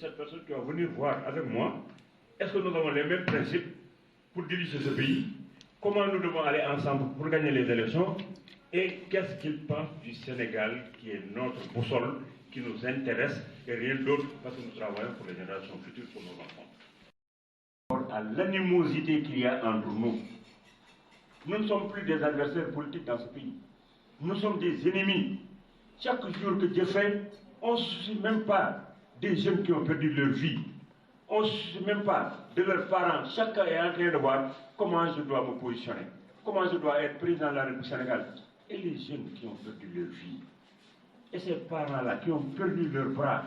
Cette personne qui va venir voir avec moi, est-ce que nous avons les mêmes principes pour diriger ce pays? Comment nous devons aller ensemble pour gagner les élections? Et qu'est-ce qu'il pense du Sénégal qui est notre boussole, qui nous intéresse et rien d'autre parce que nous travaillons pour les générations futures, pour nos enfants. À l'animosité qu'il y a entre nous. Nous ne sommes plus des adversaires politiques dans ce pays. Nous sommes des ennemis. Chaque jour que Dieu fait, on ne se soucie même pas des jeunes qui ont perdu leur vie. On ne se soucie même pas de leurs parents. Chacun est en train de voir comment je dois me positionner, comment je dois être président de la République sénégalaise. Et les jeunes qui ont perdu leur vie, et ces parents-là qui ont perdu leurs bras,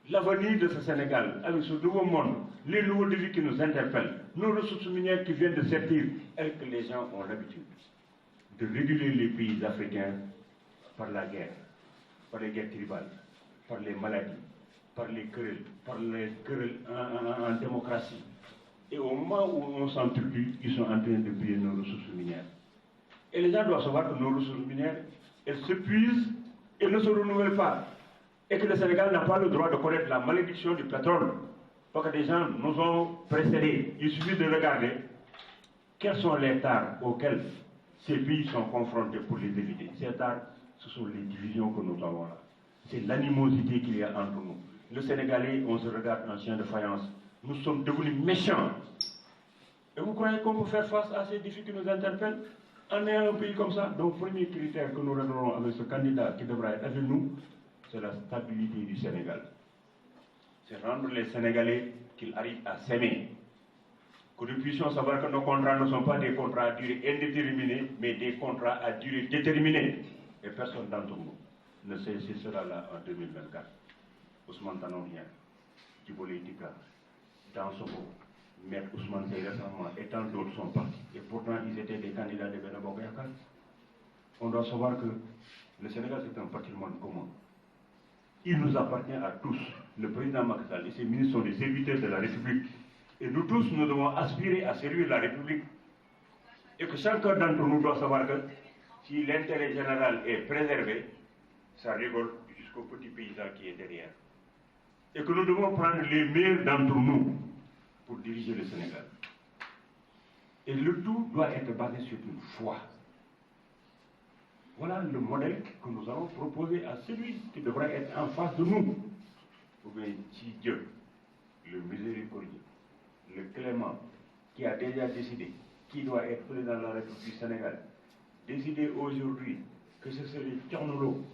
l'avenir de ce Sénégal, avec ce nouveau monde, les nouveaux défis qui nous interpellent, nos ressources minières qui viennent de sortir, et que les gens ont l'habitude de réguler les pays africains par la guerre, par les guerres tribales, par les maladies, par les querelles en démocratie. Et au moment où on s'entretue, ils sont en train de piller nos ressources minières. Et les gens doivent savoir que nos ressources minières, elles s'épuisent et ne se renouvellent pas. Et que le Sénégal n'a pas le droit de connaître la malédiction du pétrole. Parce que des gens nous ont précédés. Il suffit de regarder quels sont les tares auxquels ces pays sont confrontés pour les éviter. Ces tares, ce sont les divisions que nous avons là. C'est l'animosité qu'il y a entre nous. Le Sénégalais, on se regarde en chien de faïence. Nous sommes devenus méchants. Et vous croyez qu'on peut faire face à ces défis qui nous interpellent en ayant un pays comme ça? Donc, premier critère que nous réglons avec ce candidat qui devra être avec nous, c'est la stabilité du Sénégal. C'est rendre les Sénégalais qu'ils arrivent à s'aimer. Que nous puissions savoir que nos contrats ne sont pas des contrats à durée indéterminée, mais des contrats à durée déterminée. Et personne d'entre nous ne sait si sera là en 2024. Ousmane Tanor vient, Djibolé Dika, Dansoko, Maître Ousmane Seye récemment, et tant d'autres sont partis. Et pourtant, ils étaient des candidats de Benno Bokk Yakaar. On doit savoir que le Sénégal, c'est un patrimoine commun. Il nous appartient à tous. Le président Macky Sall et ses ministres sont des serviteurs de la République. Et nous tous, nous devons aspirer à servir la République. Et que chacun d'entre nous doit savoir que si l'intérêt général est préservé, ça rigole jusqu'au petit paysan qui est derrière. Et que nous devons prendre les meilleurs d'entre nous pour diriger le Sénégal. Et le tout doit être basé sur une foi. Voilà le modèle que nous allons proposer à celui qui devra être en face de nous. Ou bien, si Dieu, le miséricordieux, le clément, qui a déjà décidé qui doit être président de la République du Sénégal, décider aujourd'hui que ce serait Thierno,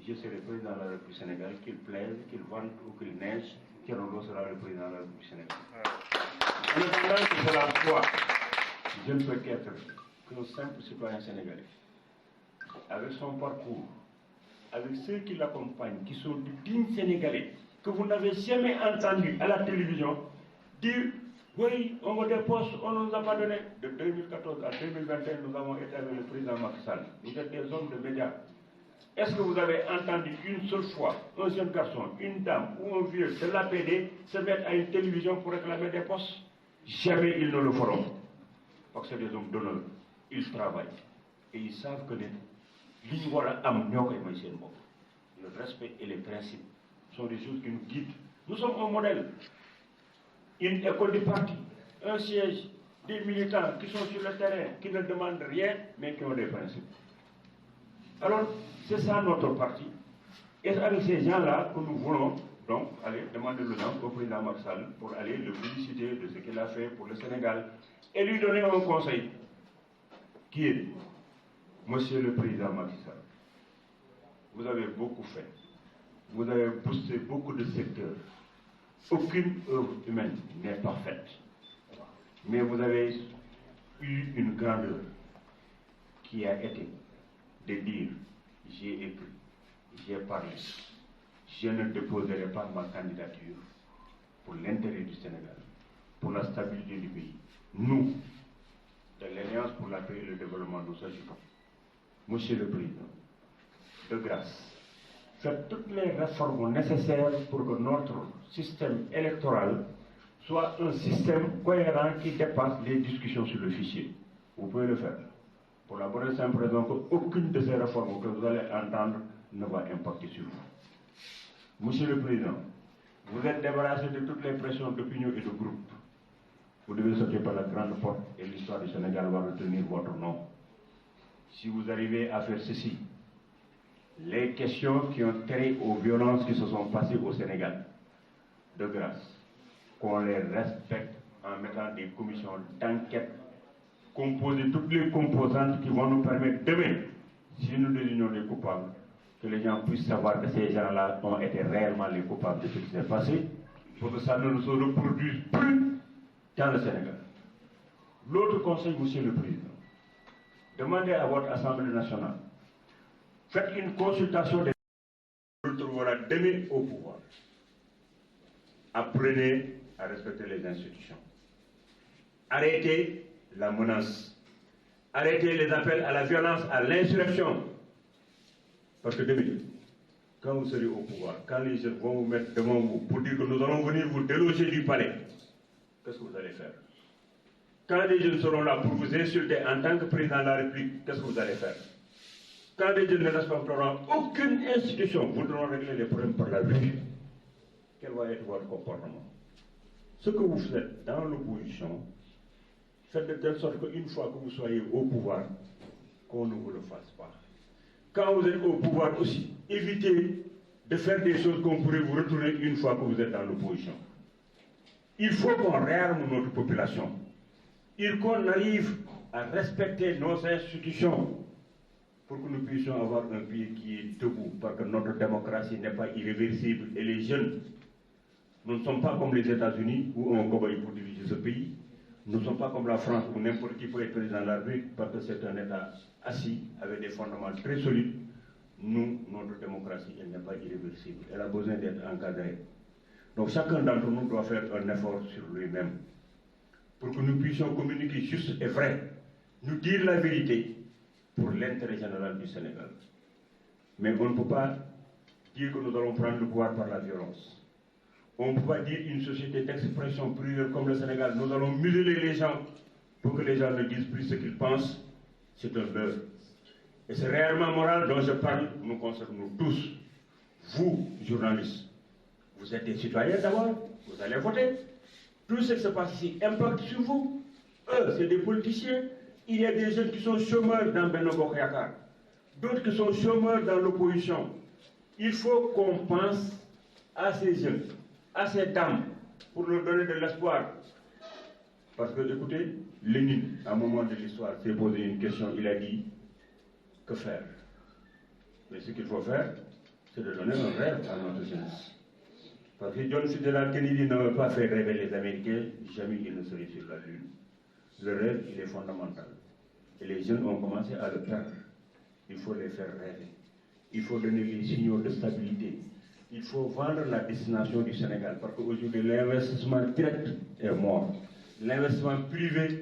je serai président de la République du Sénégal, qu'il plaise, qu'il vente ou qu'il neige, Thierno sera le président de la République du Sénégal. En attendant que c'est la foi, je ne peux qu'être qu'un simple citoyen sénégalais. Avec son parcours, avec ceux qui l'accompagnent, qui sont de dignes Sénégalais, que vous n'avez jamais entendu à la télévision dire « Oui, on me dépose, on ne nous a pas donné ». De 2014 à 2021, nous avons été avec le président Macky Sall. Vous êtes des hommes de médias. Est-ce que vous avez entendu une seule fois un jeune garçon, une dame ou un vieux de l'APD se mettre à une télévision pour réclamer des postes? Jamais ils ne le feront. Parce que c'est des hommes d'honneur. Ils travaillent. Et ils savent que le respect et les principes sont des choses qui nous guident. Nous sommes un modèle. Une école de parti, un siège, des militants qui sont sur le terrain, qui ne demandent rien, mais qui ont des principes. Alors, c'est ça notre parti. Et c'est avec ces gens-là que nous voulons donc aller demander l'audience au président Macky Sall pour aller le féliciter de ce qu'il a fait pour le Sénégal et lui donner un conseil qui est: Monsieur le président Macky Sall, vous avez beaucoup fait. Vous avez boosté beaucoup de secteurs. Aucune œuvre humaine n'est parfaite. Mais vous avez eu une grandeur qui a été de dire: j'ai écrit, j'ai parlé, je ne déposerai pas ma candidature pour l'intérêt du Sénégal, pour la stabilité du pays. Nous, de l'Alliance pour la paix et le développement, nous agissons. Monsieur le Président, de grâce, faites toutes les réformes nécessaires pour que notre système électoral soit un système cohérent qui dépasse les discussions sur le fichier. Vous pouvez le faire. Pour la bonne et simple raison qu'aucune de ces réformes que vous allez entendre ne va impacter sur vous. Monsieur le Président, Vous êtes débarrassé de toutes les pressions d'opinion et de groupe. Vous devez sortir par la grande porte et l'histoire du Sénégal va retenir votre nom. Si vous arrivez à faire ceci, les questions qui ont trait aux violences qui se sont passées au Sénégal, de grâce, qu'on les respecte en mettant des commissions d'enquête composées, toutes les composantes qui vont nous permettre demain, si nous désignons les coupables, que les gens puissent savoir que ces gens-là ont été réellement les coupables de ce qui s'est passé, pour que ça ne se reproduise plus dans le Sénégal. L'autre conseil, Monsieur le Président, demandez à votre Assemblée nationale, faites une consultation des gens qui se retrouvera demain au pouvoir. Apprenez à respecter les institutions. Arrêtez la menace. Arrêtez les appels à la violence, à l'insurrection. Parce que demain, quand vous serez au pouvoir, quand les jeunes vont vous mettre devant vous pour dire que nous allons venir vous déloger du palais, qu'est-ce que vous allez faire? Quand les jeunes seront là pour vous insulter en tant que président de la République, qu'est-ce que vous allez faire? Quand les jeunes ne respecteront aucune institution, vous devrez régler les problèmes par la rue. Quel va être votre comportement? Ce que vous faites dans l'opposition, faites de telle sorte qu'une fois que vous soyez au pouvoir, qu'on ne vous le fasse pas. Quand vous êtes au pouvoir aussi, évitez de faire des choses qu'on pourrait vous retourner une fois que vous êtes dans l'opposition. Il faut qu'on réarme notre population. Il faut qu'on arrive à respecter nos institutions pour que nous puissions avoir un pays qui est debout, parce que notre démocratie n'est pas irréversible. Et les jeunes, nous ne sommes pas comme les États-Unis où on combat pour diriger ce pays. Nous ne sommes pas comme la France où n'importe qui peut être président de la République parce que c'est un État assis avec des fondements très solides. Nous, notre démocratie, elle n'est pas irréversible. Elle a besoin d'être encadrée. Donc chacun d'entre nous doit faire un effort sur lui-même pour que nous puissions communiquer juste et vrai, nous dire la vérité pour l'intérêt général du Sénégal. Mais on ne peut pas dire que nous allons prendre le pouvoir par la violence. On ne peut pas dire une société d'expression plurielle comme le Sénégal, nous allons museler les gens pour que les gens ne disent plus ce qu'ils pensent. C'est un leurre. Et ce réellement moral dont je parle nous concerne nous tous. Vous, journalistes, vous êtes des citoyens d'abord, vous allez voter. Tout ce qui se passe ici impacte sur vous. Eux, c'est des politiciens. Il y a des jeunes qui sont chômeurs dans Benno Bokk Yakaar, d'autres qui sont chômeurs dans l'opposition. Il faut qu'on pense à ces jeunes, à ces dames, pour leur donner de l'espoir. Parce que, écoutez, Lénine, à un moment de l'histoire, s'est posé une question, il a dit, que faire? Mais ce qu'il faut faire, c'est de donner un rêve à notre jeunesse. Parce que John Fitzgerald Kennedy n'avait pas fait rêver les Américains, jamais il ne serait sur la Lune. Le rêve, il est fondamental. Et les jeunes ont commencé à le perdre. Il faut les faire rêver. Il faut donner les signaux de stabilité. Il faut vendre la destination du Sénégal. Parce qu'aujourd'hui, l'investissement direct est mort. L'investissement privé